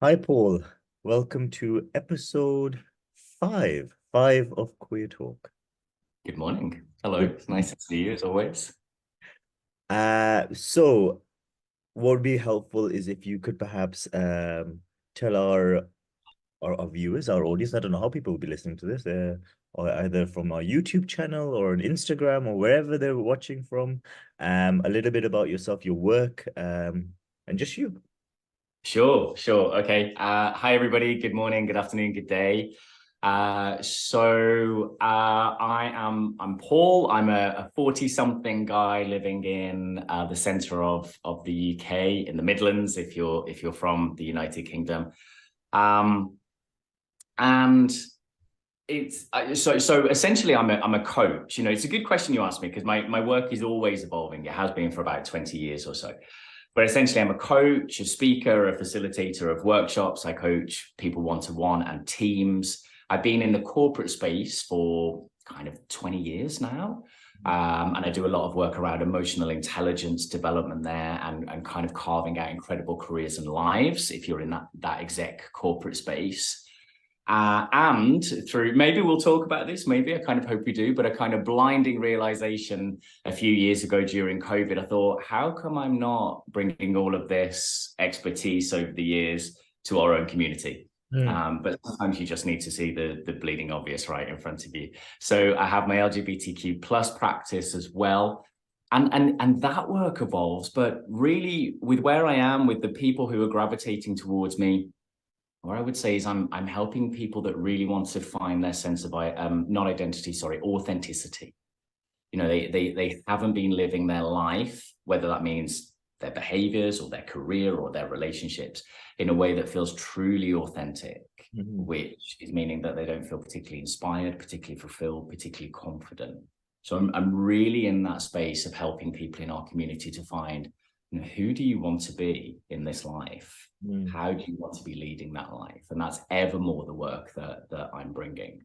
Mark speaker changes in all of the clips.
Speaker 1: Hi, Paul. Welcome to episode five of Queer Talk.
Speaker 2: Good morning. Hello.
Speaker 1: Good.
Speaker 2: It's nice to see you as always.
Speaker 1: So what would be helpful is if you could perhaps tell our viewers, our audience, I don't know how people will be listening to this, or either from our YouTube channel or on Instagram or wherever they're watching from, a little bit about yourself, your work, and just you.
Speaker 2: Sure. Okay. Hi everybody. Good morning, good afternoon, good day. I'm Paul. I'm a 40-something guy living in the center of the UK in the Midlands, if you're from the United Kingdom. Um, and so essentially I'm a coach. It's a good question you asked me because my work is always evolving. It has been for about 20 years or so. But essentially, I'm a coach, a speaker, a facilitator of workshops. I coach people one-to-one and teams. I've been in the corporate space for kind of 20 years now. And I do a lot of work around emotional intelligence development there and kind of carving out incredible careers and lives if you're in that exec corporate space. And through, maybe we'll talk about this, maybe I kind of hope we do, but a kind of blinding realization a few years ago during COVID, I thought, how come I'm not bringing all of this expertise over the years to our own community?
Speaker 1: Hmm.
Speaker 2: But sometimes you just need to see the bleeding obvious right in front of you. So I have my LGBTQ plus practice as well. And that work evolves, but really with where I am, with the people who are gravitating towards me, what I would say is I'm helping people that really want to find their sense of not identity, sorry, authenticity. They haven't been living their life, whether that means their behaviors or their career or their relationships, in a way that feels truly authentic,
Speaker 1: Mhm.
Speaker 2: which is meaning that they don't feel particularly inspired, particularly fulfilled, particularly confident. So I'm really in that space of helping people in our community to find, who do you want to be in this life?
Speaker 1: Hmm.
Speaker 2: How do you want to be leading that life? And that's ever more the work that I'm bringing.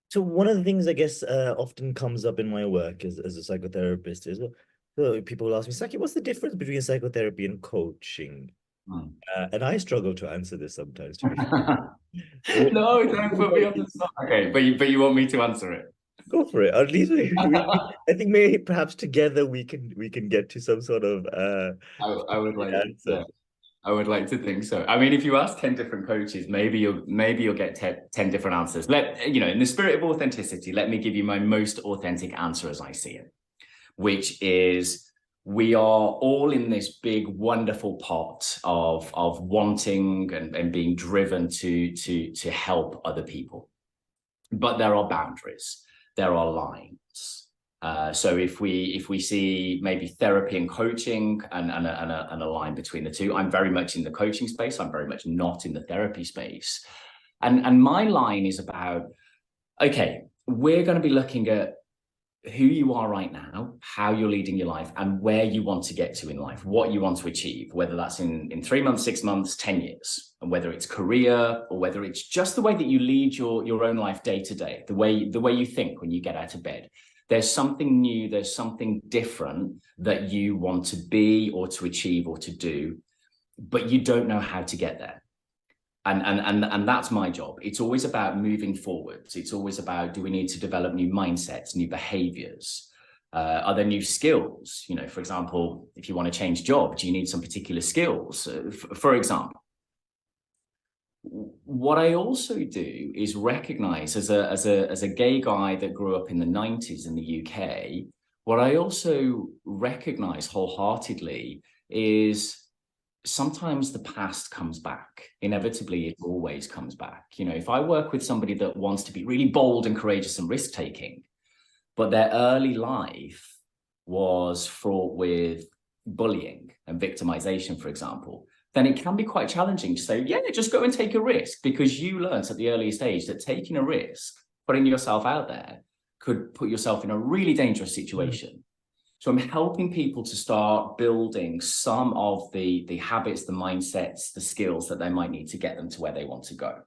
Speaker 1: So one of the things I guess often comes up in my work as a psychotherapist is so people will ask me, Saki, what's the difference between psychotherapy and coaching?
Speaker 2: Mm.
Speaker 1: And I struggle to answer this sometimes, to be fair. What,
Speaker 2: No, don't
Speaker 1: what
Speaker 2: put
Speaker 1: about
Speaker 2: me on
Speaker 1: you?
Speaker 2: the spot. Okay, but you want me to answer it?
Speaker 1: Go for it. At least I think maybe perhaps together we can get to some sort of
Speaker 2: I would like,
Speaker 1: answer.
Speaker 2: yeah, I would like to think so. I mean, if you ask 10 different coaches, maybe you'll get 10 different answers. In the spirit of authenticity, let me give you my most authentic answer as I see it, which is we are all in this big, wonderful pot of wanting and being driven to help other people. But there are boundaries, there are lines. So if we see maybe therapy and coaching and a line between the two, I'm very much in the coaching space. I'm very much not in the therapy space. And my line is about, okay, we're going to be looking at who you are right now, how you're leading your life, and where you want to get to in life, what you want to achieve, whether that's in 3 months, 6 months, 10 years, and whether it's career or whether it's just the way that you lead your own life day to day, the way you think when you get out of bed. There's something new, there's something different that you want to be or to achieve or to do, but you don't know how to get there. And that's my job. It's always about moving forwards. It's always about, do we need to develop new mindsets, new behaviors? Are there new skills? For example, if you want to change job, do you need some particular skills? For example, what I also do is recognize as a gay guy that grew up in the 90s in the UK, what I also recognize wholeheartedly is sometimes the past comes back. Inevitably, it always comes back. If I work with somebody that wants to be really bold and courageous and risk taking, but their early life was fraught with bullying and victimization, for example, then it can be quite challenging to say, yeah, just go and take a risk, because you learned at the earliest age that taking a risk, putting yourself out there, could put yourself in a really dangerous
Speaker 1: Mm.
Speaker 2: situation. So I'm helping people to start building some of the habits, the mindsets, the skills that they might need to get them to where they want to go.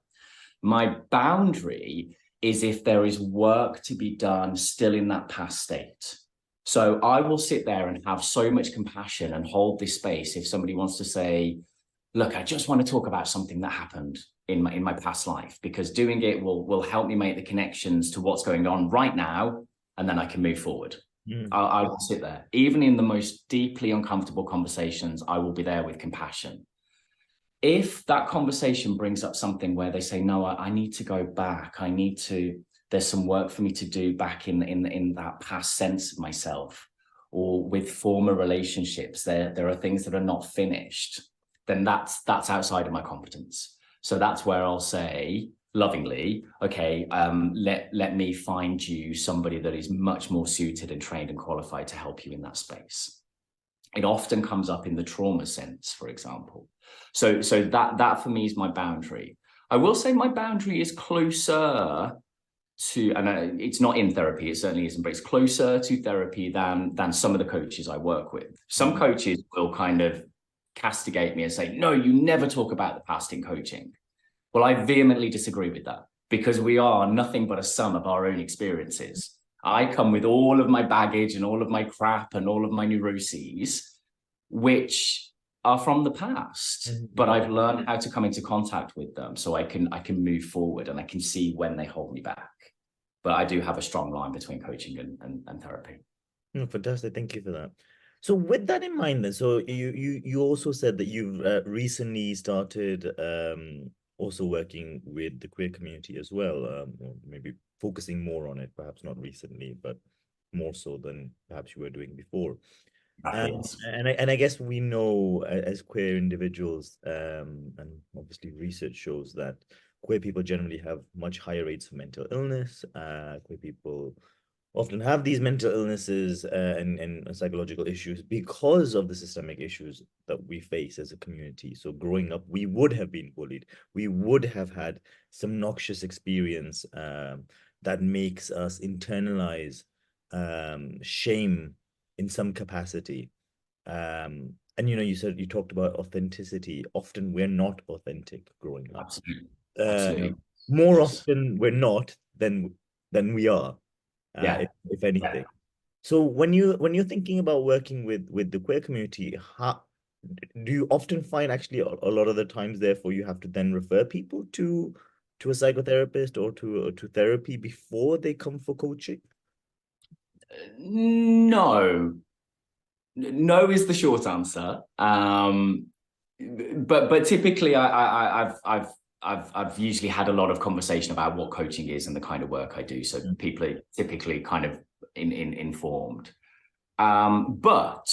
Speaker 2: My boundary is if there is work to be done still in that past state. So I will sit there and have so much compassion and hold this space if somebody wants to say, look, I just want to talk about something that happened in my past life, because doing it will help me make the connections to what's going on right now, and then I can move forward. I will sit there. Even in the most deeply uncomfortable conversations, I will be there with compassion. If that conversation brings up something where they say, no, I need to go back, there's some work for me to do back in that past sense of myself, or with former relationships, there are things that are not finished, then that's outside of my competence. So that's where I'll say lovingly, okay, let me find you somebody that is much more suited and trained and qualified to help you in that space. It often comes up in the trauma sense, for example. So that for me is my boundary. I will say my boundary is closer to, and it's not in therapy, it certainly isn't, but it's closer to therapy than some of the coaches I work with. Some coaches will kind of castigate me and say, no, you never talk about the past in coaching. Well, I vehemently disagree with that, because we are nothing but a sum of our own experiences. I come with all of my baggage and all of my crap and all of my neuroses, which are from the past, but I've learned how to come into contact with them so I can move forward, and I can see when they hold me back. But I do have a strong line between coaching and therapy.
Speaker 1: Fantastic. Thank you for that. So with that in mind, then, so you also said that you've recently started also working with the queer community as well, or maybe focusing more on it, perhaps not recently, but more so than perhaps you were doing before. And I guess we know as queer individuals, and obviously research shows that queer people generally have much higher rates of mental illness. Queer people often have these mental illnesses and psychological issues because of the systemic issues that we face as a community. So growing up, we would have been bullied. We would have had some noxious experience that makes us internalize shame in some capacity. And you talked about authenticity. Often we're not authentic growing up.
Speaker 2: Absolutely. Absolutely.
Speaker 1: More often we're not than we are, if anything.
Speaker 2: Yeah.
Speaker 1: So when you're thinking about working with the queer community, how do you often find actually a lot of the times, therefore, you have to then refer people to a psychotherapist or to therapy before they come for coaching?
Speaker 2: No is the short answer. But typically I've usually had a lot of conversation about what coaching is and the kind of work I do. So people are typically kind of informed. But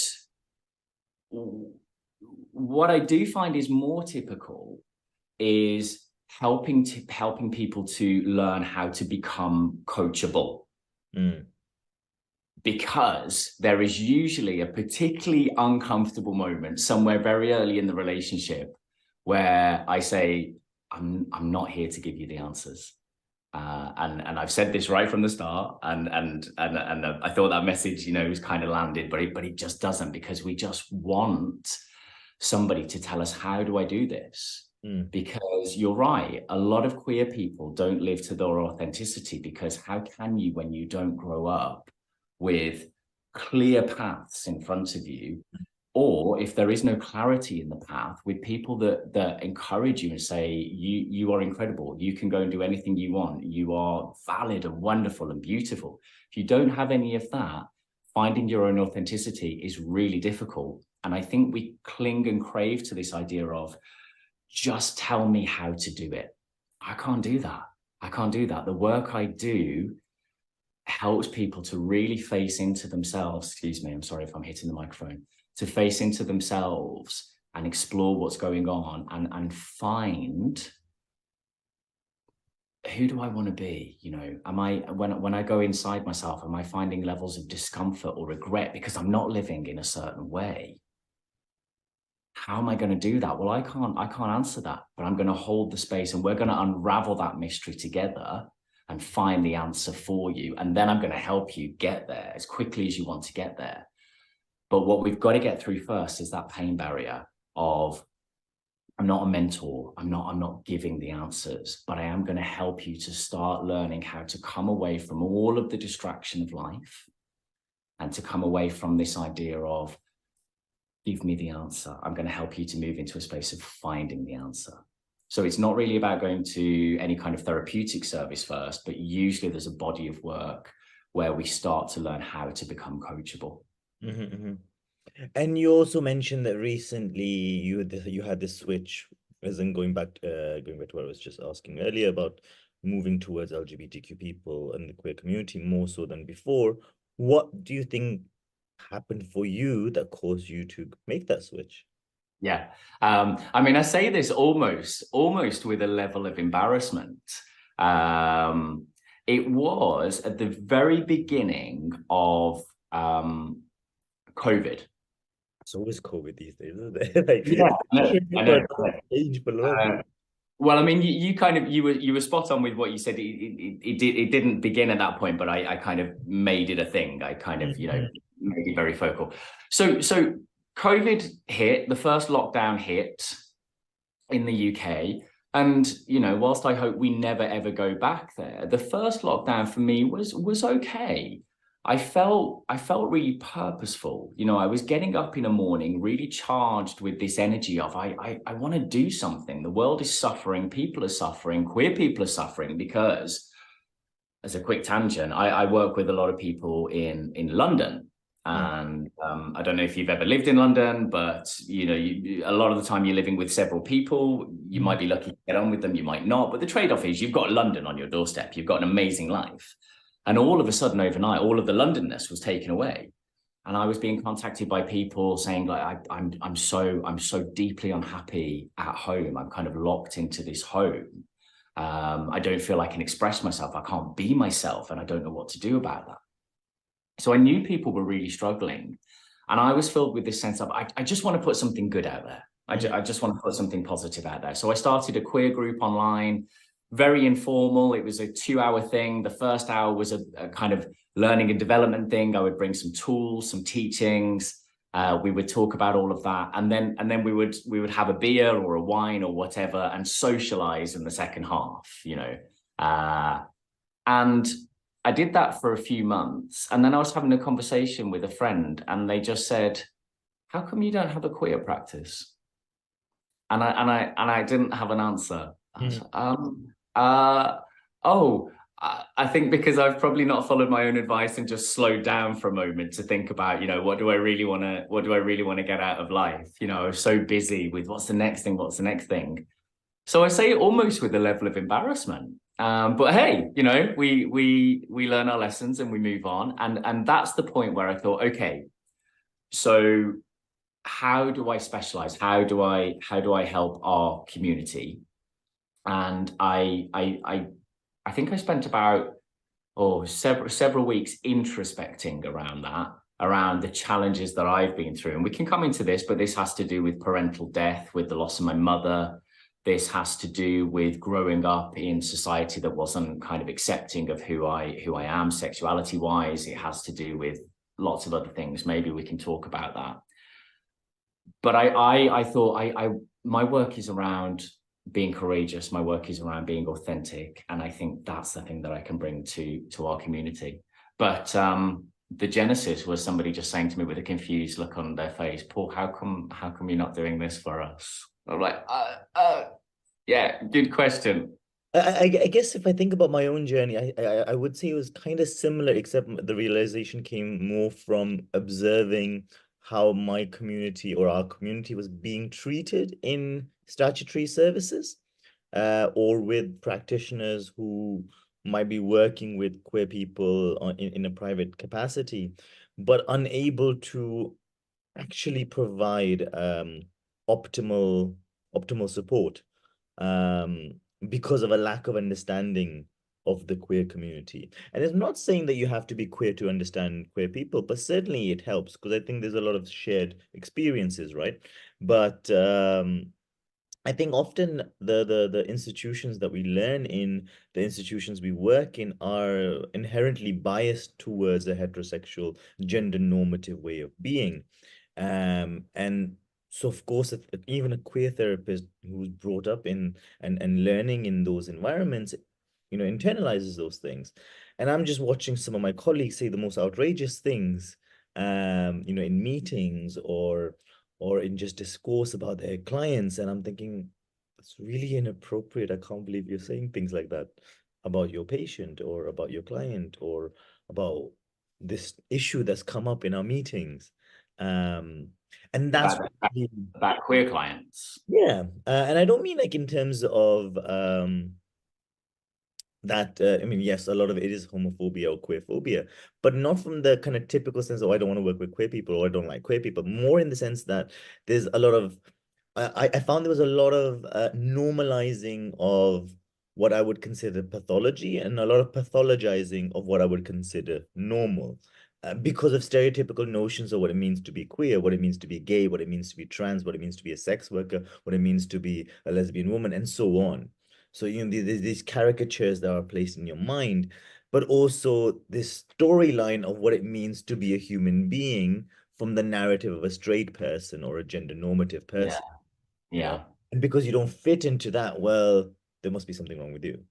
Speaker 2: what I do find is more typical is helping people to learn how to become coachable. Because there is usually a particularly uncomfortable moment somewhere very early in the relationship where I say, I'm not here to give you the answers. And I've said this right from the start, and I thought that message, was kind of landed, but it just doesn't, because we just want somebody to tell us, how do I do this? Because you're right, a lot of queer people don't live to their authenticity, because how can you when you don't grow up with clear paths in front of you, or if there is no clarity in the path, with people that encourage you and say, you are incredible, you can go and do anything you want, you are valid and wonderful and beautiful. If you don't have any of that, finding your own authenticity is really difficult. And I think we cling and crave to this idea of, just tell me how to do it. I can't do that. The work I do helps people to really face into themselves. Excuse me, I'm sorry if I'm hitting the microphone. To face into themselves and explore what's going on, and find, who do I want to be? Am I, when I go inside myself, am I finding levels of discomfort or regret because I'm not living in a certain way? How am I going to do that? Well, I can't answer that, but I'm going to hold the space, and we're going to unravel that mystery together and find the answer for you. And then I'm going to help you get there as quickly as you want to get there. But what we've got to get through first is that pain barrier of, I'm not a mentor, I'm not giving the answers, but I am going to help you to start learning how to come away from all of the distraction of life, and to come away from this idea of give me the answer. I'm going to help you to move into a space of finding the answer. So it's not really about going to any kind of therapeutic service first, but usually there's a body of work where we start to learn how to become coachable.
Speaker 1: And you also mentioned that recently you had this switch, as in going back to what I was just asking earlier about moving towards LGBTQ people and the queer community more so than before. What do you think happened for you that caused you to make that switch?
Speaker 2: Yeah. I mean, I say this almost with a level of embarrassment. It was at the very beginning of COVID.
Speaker 1: It's always COVID these days, isn't it? Like,
Speaker 2: Yeah, I know.
Speaker 1: change for a lot of people.
Speaker 2: Well, I mean, you kind of you were spot on with what you said. It didn't begin at that point, but I kind of made it a thing. I kind of made it very focal. So COVID hit, the first lockdown hit in the UK, and whilst I hope we never ever go back there, the first lockdown for me was okay. I felt really purposeful. I was getting up in the morning really charged with this energy of I want to do something. The world is suffering, people are suffering, queer people are suffering because, as a quick tangent, I work with a lot of people in London. And I don't know if you've ever lived in London, but a lot of the time you're living with several people. You might be lucky to get on with them, you might not. But the trade-off is you've got London on your doorstep. You've got an amazing life. And all of a sudden, overnight, all of the Londonness was taken away. And I was being contacted by people saying, like, I'm so deeply unhappy at home. I'm kind of locked into this home. I don't feel I can express myself. I can't be myself, and I don't know what to do about that. So I knew people were really struggling. And I was filled with this sense of, I just want to put something good out there. I just want to put something positive out there. So I started a queer group online, very informal. It was a 2-hour thing. The first hour was a kind of learning and development thing. I would bring some tools, some teachings. We would talk about all of that. And then we would have a beer or a wine or whatever and socialize in the second half, and I did that for a few months. And then I was having a conversation with a friend and they just said, how come you don't have a queer practice? And I didn't have an answer. I was I think because I've probably not followed my own advice and just slowed down for a moment to think about, what do I really want to get out of life? I was so busy with what's the next thing. So I say it almost with a level of embarrassment. But hey, we learn our lessons and we move on. And that's the point where I thought, okay, so how do I specialize? How do I help our community? And I think I spent about several weeks introspecting around that, around the challenges that I've been through. And we can come into this, but this has to do with parental death, with the loss of my mother. This has to do with growing up in society that wasn't kind of accepting of who I am sexuality wise. It has to do with lots of other things. Maybe we can talk about that. But I thought my work is around being courageous. My work is around being authentic. And I think that's the thing that I can bring to our community. But the genesis was somebody just saying to me with a confused look on their face, Paul, how come you're not doing this for us? I'm like, yeah, good question.
Speaker 1: I guess if I think about my own journey, I would say it was kind of similar, except the realization came more from observing how my community or our community was being treated in statutory services, or with practitioners who might be working with queer people in a private capacity, but unable to actually provide optimal support, because of a lack of understanding of the queer community. And it's not saying that you have to be queer to understand queer people, but certainly it helps because I think there's a lot of shared experiences, right? But I think often the institutions that we learn in, the institutions we work in, are inherently biased towards a heterosexual gender normative way of being. And so of course, even a queer therapist who's brought up in and learning in those environments, internalizes those things. And I'm just watching some of my colleagues say the most outrageous things, in meetings or in just discourse about their clients. And I'm thinking, it's really inappropriate. I can't believe you're saying things like that about your patient or about your client or about this issue that's come up in our meetings. Um, and that's
Speaker 2: about
Speaker 1: really,
Speaker 2: about queer clients.
Speaker 1: yeah. And I don't mean like in terms of that I mean, yes, a lot of it is homophobia or queer phobia, but not from the kind of typical sense of I don't want to work with queer people or I don't like queer people. More in the sense that there's a lot of I found there was a lot of normalizing of what I would consider pathology and a lot of pathologizing of what I would consider normal. Because of stereotypical notions of what it means to be queer, what it means to be gay, what it means to be trans, what it means to be a sex worker, what it means to be a lesbian woman, and so on. So, you know, there's these caricatures that are placed in your mind, but also this storyline of what it means to be a human being from the narrative of a straight person or a gender normative
Speaker 2: Yeah,
Speaker 1: person, you know?
Speaker 2: yeah,
Speaker 1: And because you don't fit into that, well, there must be something wrong with you.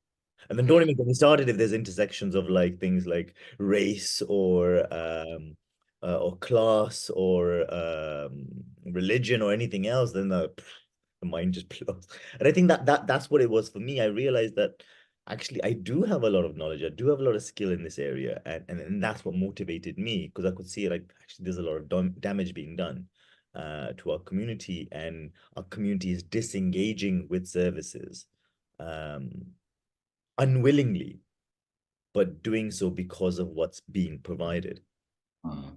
Speaker 1: And then don't even get me started if there's intersections of like things like race or class or religion or anything else, then the mind just blows. And I think that's what it was for me. I realized that actually I do have a lot of knowledge. I do have a lot of skill in this area, and that's what motivated me because I could see like actually there's a lot of damage being done to our community, and our community is disengaging with services. Um, Unwillingly, but doing so because of what's being provided.
Speaker 2: mm,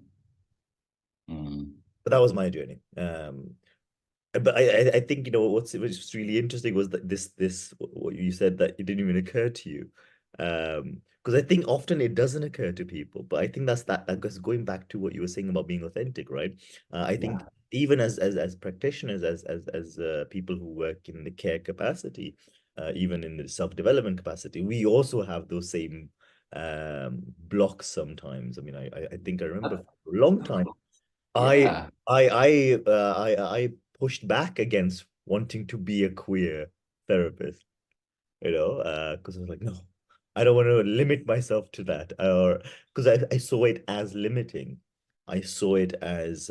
Speaker 2: mm,
Speaker 1: But that was my journey. But I think you know what's really interesting was that this what you said that it didn't even occur to you, because I think often it doesn't occur to people. But I think that goes going back to what you were saying about being authentic, right? I think
Speaker 2: yeah,
Speaker 1: even as practitioners, as people who work in the care capacity, even in the self-development capacity, we also have those same blocks sometimes. I mean, I think I remember
Speaker 2: of,
Speaker 1: for a long
Speaker 2: of
Speaker 1: time
Speaker 2: course.
Speaker 1: I
Speaker 2: Yeah,
Speaker 1: I pushed back against wanting to be a queer therapist, you know, because I was like, no, I don't want to limit myself to that, or because I saw it as limiting. I saw it as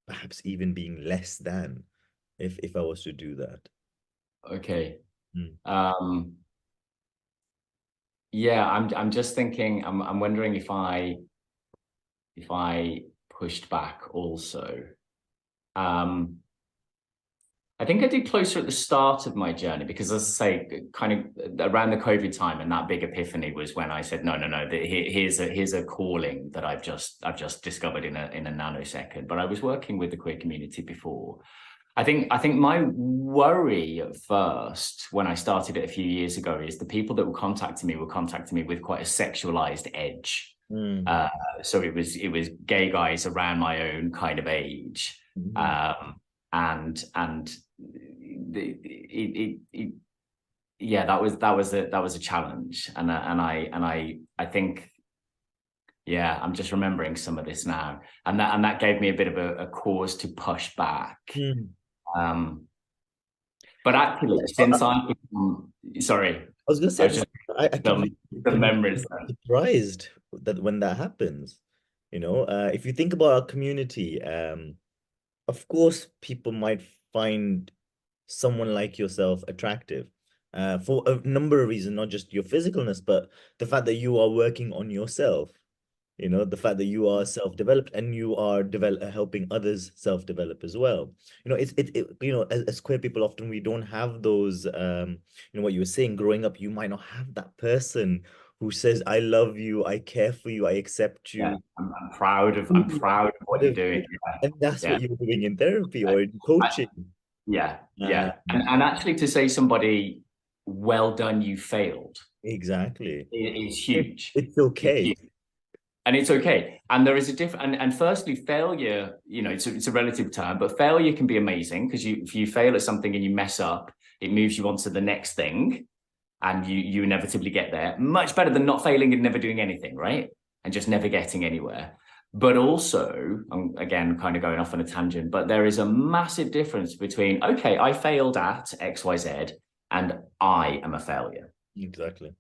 Speaker 1: perhaps even being less than if I was to do that.
Speaker 2: okay.
Speaker 1: Mm.
Speaker 2: Um, yeah, I'm just thinking, I'm wondering if I pushed back also. Um, I think I did closer at the start of my journey because, as I say, kind of around the COVID time, and that big epiphany was when I said, no, no, no, here's a calling that I've just discovered in a nanosecond. But I was working with the queer community before. I think my worry at first when I started it a few years ago is the people that were contacting me with quite a sexualized edge.
Speaker 1: Mm.
Speaker 2: Uh, so it was gay guys around my own kind of age,
Speaker 1: Mm.
Speaker 2: and it yeah, that was a challenge, and I think, yeah, I'm just remembering some of this now, and that gave me a bit of a cause to push back.
Speaker 1: Mm.
Speaker 2: Um, but actually, since I've become, sorry,
Speaker 1: I was gonna
Speaker 2: I
Speaker 1: say,
Speaker 2: was just
Speaker 1: I
Speaker 2: some
Speaker 1: can be
Speaker 2: memories there.
Speaker 1: surprised that when that happens, you know, if you think about our community, of course, people might find someone like yourself attractive, for a number of reasons, not just your physicalness, but the fact that you are working on yourself. You know, the fact that you are self-developed and you are helping others self-develop as well. You know, you know, as queer people, often we don't have those, you know, what you were saying, growing up, you might not have that person who says, I love you, I care for you, I accept
Speaker 2: Yeah,
Speaker 1: you.
Speaker 2: I'm proud of what you're doing.
Speaker 1: And that's
Speaker 2: Yeah,
Speaker 1: what you're doing in therapy
Speaker 2: yeah.
Speaker 1: or in
Speaker 2: I,
Speaker 1: coaching.
Speaker 2: yeah,
Speaker 1: Uh,
Speaker 2: yeah. And actually to say somebody, well done, you failed,
Speaker 1: exactly.
Speaker 2: is huge.
Speaker 1: It's
Speaker 2: It's
Speaker 1: okay.
Speaker 2: huge. And it's okay. And there is a different, and firstly, failure, it's a relative term, but failure can be amazing because if you fail at something and you mess up, it moves you on to the next thing, and you inevitably get there. Much better than not failing and never doing anything, right? And just never getting anywhere. But also, I'm again kind of going off on a tangent, but there is a massive difference between, okay, I failed at XYZ and I am a failure.
Speaker 1: Exactly.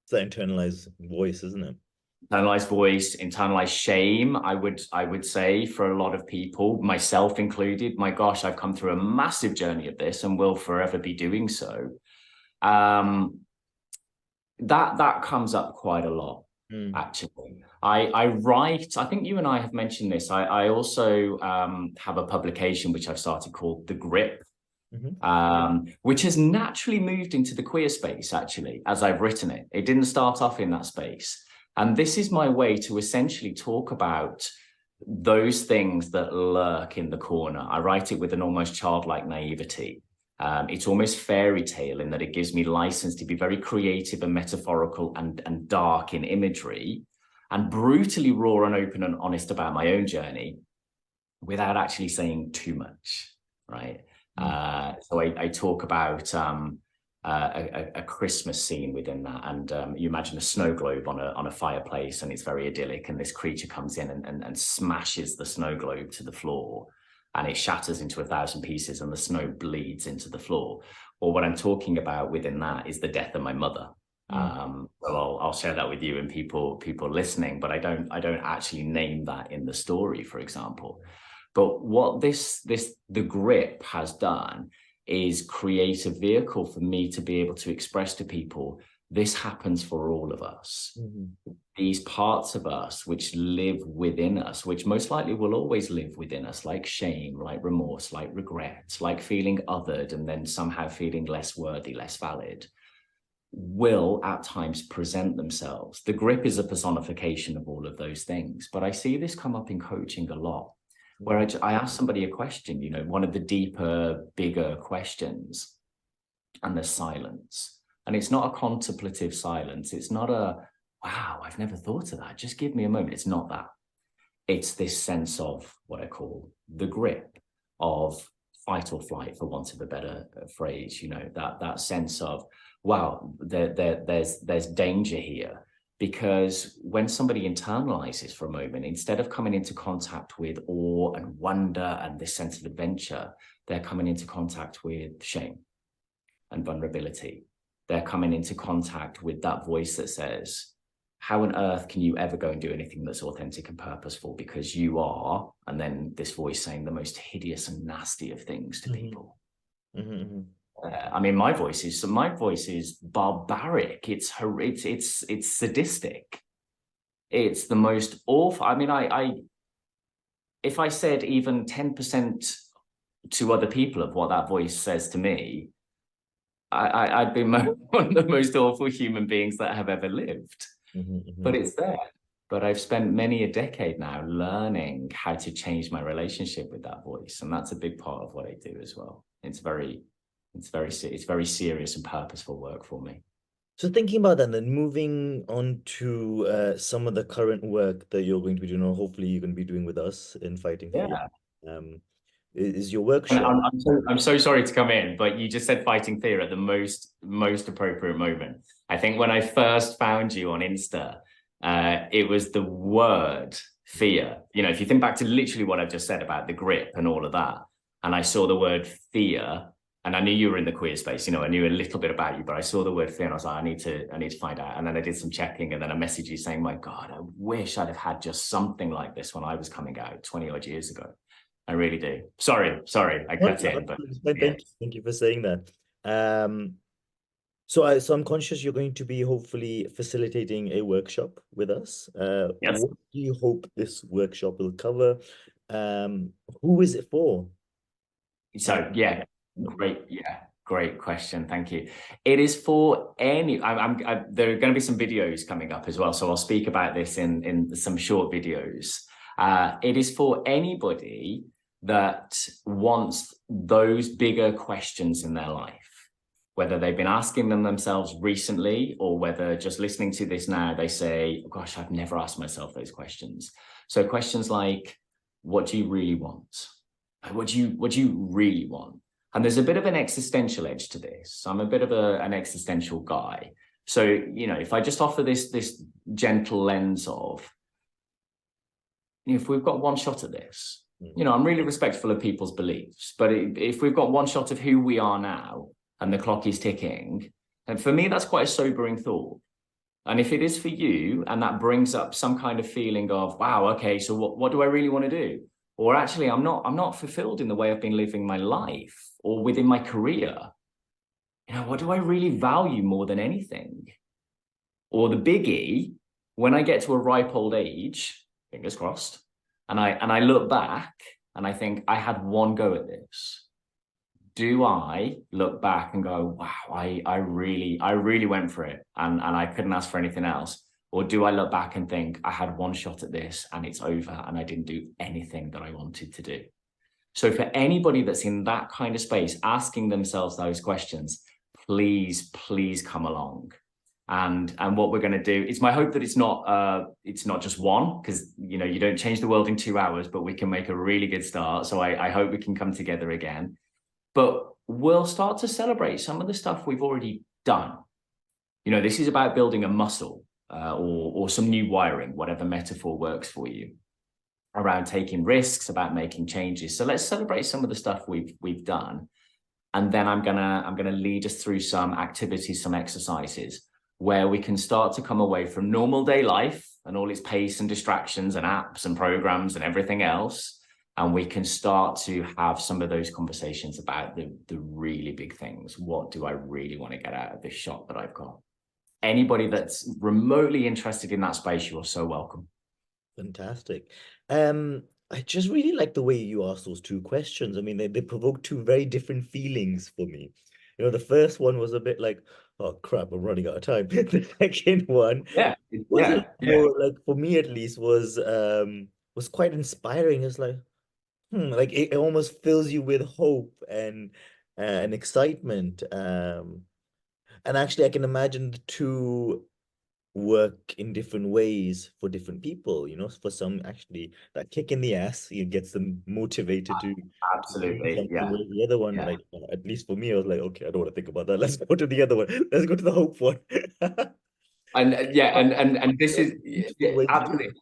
Speaker 1: It's that internalized voice, isn't it?
Speaker 2: Internalized voice, internalized shame, I would say for a lot of people, myself included. My gosh, I've come through a massive journey of this and will forever be doing so. That comes up quite a lot, actually. I write, I think you and I have mentioned this. I also have a publication which I've started called The Grip, which has naturally moved into the queer space, actually, as I've written it. It didn't start off in that space. And this is my way to essentially talk about those things that lurk in the corner. I write it with an almost childlike naivety. It's almost fairy tale in that it gives me license to be very creative and metaphorical and dark in imagery, and brutally raw and open and honest about my own journey without actually saying too much, right? So I talk about a Christmas scene within that, and you imagine a snow globe on a fireplace, and it's very idyllic, and this creature comes in and smashes the snow globe to the floor, and it shatters into 1,000 pieces, and the snow bleeds into the floor. Or what I'm talking about within that is the death of my mother. So I'll share that with you and people listening, but I don't actually name that in the story, for example. But what the Grip has done is create a vehicle for me to be able to express to people, this happens for all of us. These parts of us which live within us, which most likely will always live within us, like shame, like remorse, like regret, like feeling othered and then somehow feeling less worthy, less valid, will at times present themselves. The Grip is a personification of all of those things. But I see this come up in coaching a lot, where I ask somebody a question, one of the deeper, bigger questions, and there's silence. And it's not a contemplative silence. It's not a, wow, I've never thought of that. Just give me a moment. It's not that. It's this sense of what I call the grip of fight or flight, for want of a better phrase, that sense of, wow, there's danger here. Because when somebody internalizes for a moment, instead of coming into contact with awe and wonder and this sense of adventure, they're coming into contact with shame and vulnerability. They're coming into contact with that voice that says, how on earth can you ever go and do anything that's authentic and purposeful? Because you are, and then this voice saying the most hideous and nasty of things to people. I mean, my voice is barbaric. It's sadistic. It's the most awful. I mean, if I said even 10% to other people of what that voice says to me, I'd be one of the most awful human beings that have ever lived. But it's there. But I've spent many a decade now learning how to change my relationship with that voice, and that's a big part of what I do as well. It's very serious and purposeful work for me.
Speaker 1: So thinking about that, then moving on to some of the current work that you're going to be doing, or hopefully you're going to be doing with us in Fighting Fear, is your workshop.
Speaker 2: I'm so sorry to come in, but you just said Fighting Fear at the most appropriate moment. I think when I first found you on Insta, it was the word fear. If you think back to literally what I've just said about the grip and all of that, and I saw the word fear, and I knew you were in the queer space, I knew a little bit about you, but I saw the word fear and I was like, I need to find out. And then I did some checking, and then I messaged you saying, my God, I wish I'd have had just something like this when I was coming out 20 odd years ago. I really do. Sorry, I cut in. But
Speaker 1: thank you for saying that. So I'm conscious you're going to be hopefully facilitating a workshop with us.
Speaker 2: Yes.
Speaker 1: What do you hope this workshop will cover? Who is it for?
Speaker 2: So great question. Thank you. It is for any. There are going to be some videos coming up as well, so I'll speak about this in some short videos. It is for anybody that wants those bigger questions in their life, whether they've been asking them themselves recently, or whether just listening to this now, they say, gosh, I've never asked myself those questions. So questions like, what do you really want? What do you really want? And there's a bit of an existential edge to this. I'm a bit of an existential guy. So, if I just offer this gentle lens of, if we've got one shot at this, I'm really respectful of people's beliefs, but if we've got one shot of who we are now and the clock is ticking, and for me, that's quite a sobering thought. And if it is for you, and that brings up some kind of feeling of, wow, okay, so what do I really want to do? Or actually, I'm not fulfilled in the way I've been living my life or within my career. You know, what do I really value more than anything? Or the biggie, when I get to a ripe old age, fingers crossed, and I look back and I think I had one go at this. Do I look back and go, wow, I really went for it and I couldn't ask for anything else? Or do I look back and think I had one shot at this and it's over and I didn't do anything that I wanted to do? So for anybody that's in that kind of space, asking themselves those questions, please come along. And what we're going to do, it's my hope that it's not just one, because you know you don't change the world in 2 hours, but we can make a really good start. So I hope we can come together again. But we'll start to celebrate some of the stuff we've already done. You know, this is about building a muscle or some new wiring, whatever metaphor works for you, around taking risks, about making changes. So let's celebrate some of the stuff we've done. And then I'm gonna lead us through some activities, some exercises where we can start to come away from normal day life and all its pace and distractions and apps and programs and everything else. And we can start to have some of those conversations about the really big things. What do I really want to get out of this shot that I've got? Anybody that's remotely interested in that space, you're so welcome.
Speaker 1: Fantastic. I just really like the way you asked those two questions. I mean, they provoke two very different feelings for me. You know, the first one was a bit like, oh crap, I'm running out of time. The second one
Speaker 2: Yeah,
Speaker 1: was a lot
Speaker 2: yeah.
Speaker 1: more like, for me at least, was quite inspiring. It's like, like it almost fills you with hope and excitement. And actually, I can imagine the two work in different ways for different people. You know, for some, actually, that kick in the ass, it gets them motivated to do
Speaker 2: Absolutely.
Speaker 1: something.
Speaker 2: Yeah.
Speaker 1: Whereas the other one,
Speaker 2: Yeah.
Speaker 1: like at least for me, I was like, okay, I don't want to think about that. Let's go to the other one. Let's go to the hope one.
Speaker 2: And yeah, and this is
Speaker 1: Beautiful way to do
Speaker 2: absolutely.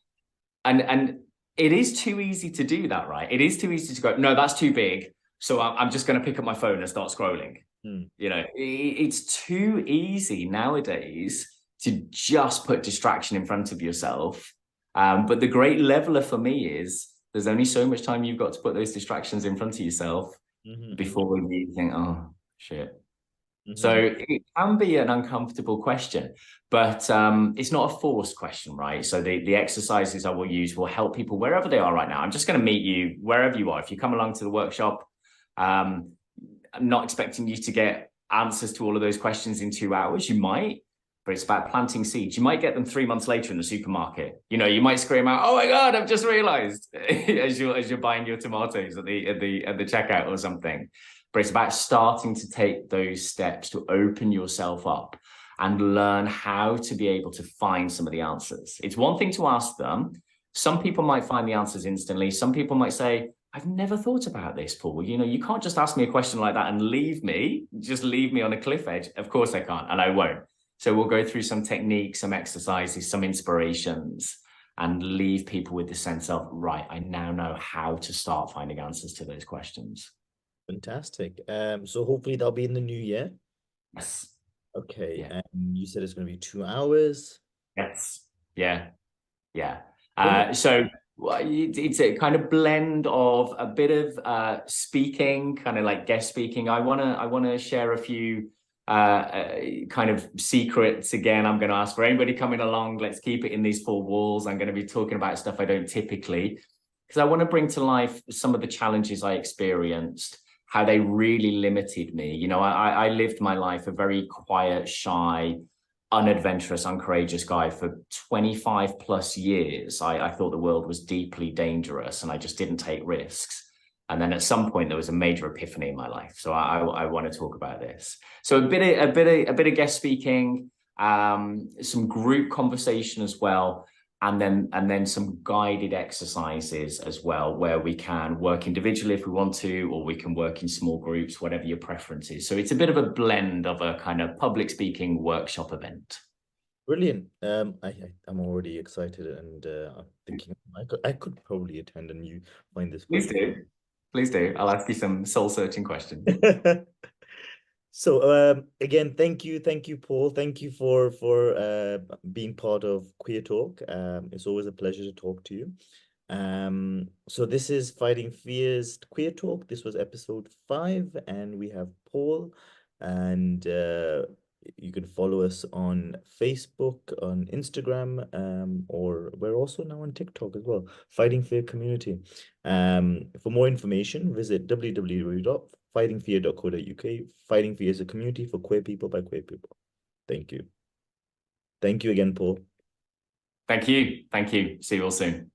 Speaker 2: And it is too easy to do that, right? It is too easy to go, no, that's too big. So I'm just going to pick up my phone and start scrolling.
Speaker 1: it.
Speaker 2: You know, it's too easy nowadays to just put distraction in front of yourself. But the great leveler for me is there's only so much time you've got to put those distractions in front of yourself before you think, oh, shit. So it can be an uncomfortable question, but it's not a forced question, right? So the exercises I will use will help people wherever they are right now. I'm just going to meet you wherever you are. If you come along to the workshop, I'm not expecting you to get answers to all of those questions in 2 hours. You might, but it's about planting seeds. You might get them 3 months later in the supermarket. You know, you might scream out, "Oh my God, I've just realized," as you're buying your tomatoes at the checkout or something. But it's about starting to take those steps to open yourself up and learn how to be able to find some of the answers. It's one thing to ask them. Some people might find the answers instantly. Some people might say, I've never thought about this, Paul. You know, you can't just ask me a question like that and just leave me on a cliff edge. Of course I can't, and I won't. So we'll go through some techniques, some exercises, some inspirations, and leave people with the sense of, right, I now know how to start finding answers to those questions.
Speaker 1: Fantastic. So hopefully that'll be in the new year.
Speaker 2: Yes.
Speaker 1: Okay.
Speaker 2: Yeah.
Speaker 1: You said it's going to be 2 hours.
Speaker 2: Yes. Yeah. Yeah.
Speaker 1: Brilliant.
Speaker 2: So it's a kind of blend of a bit of speaking, kind of like guest speaking. I wanna share a few kind of secrets. Again, I'm going to ask for anybody coming along. Let's keep it in these four walls. I'm going to be talking about stuff I don't typically, because I want to bring to life some of the challenges I experienced, how they really limited me. You know, I lived my life a very quiet, shy, unadventurous, uncourageous guy for 25 plus years. I thought the world was deeply dangerous and I just didn't take risks. And then at some point there was a major epiphany in my life. So I want to talk about this. So a bit of guest speaking, some group conversation as well, and then some guided exercises as well, where we can work individually if we want to, or we can work in small groups, whatever your preference is. So it's a bit of a blend of a kind of public speaking workshop event.
Speaker 1: Brilliant. I'm already excited and I'm thinking I could probably attend and you find this
Speaker 2: Please
Speaker 1: quite.
Speaker 2: do. Please do. I'll ask you some soul searching questions.
Speaker 1: So again, thank you, Paul. Thank you for being part of Queer Talk. It's always a pleasure to talk to you. So this is Fighting Fears Queer Talk. This was episode 5, and we have Paul, and you can follow us on Facebook, on Instagram, or we're also now on TikTok as well. Fighting Fear Community. For more information, visit www.fightingfear.co.uk. Fighting Fear is a community for queer people by queer people. Thank you. Thank you again, Paul.
Speaker 2: Thank you. Thank you. See you all soon.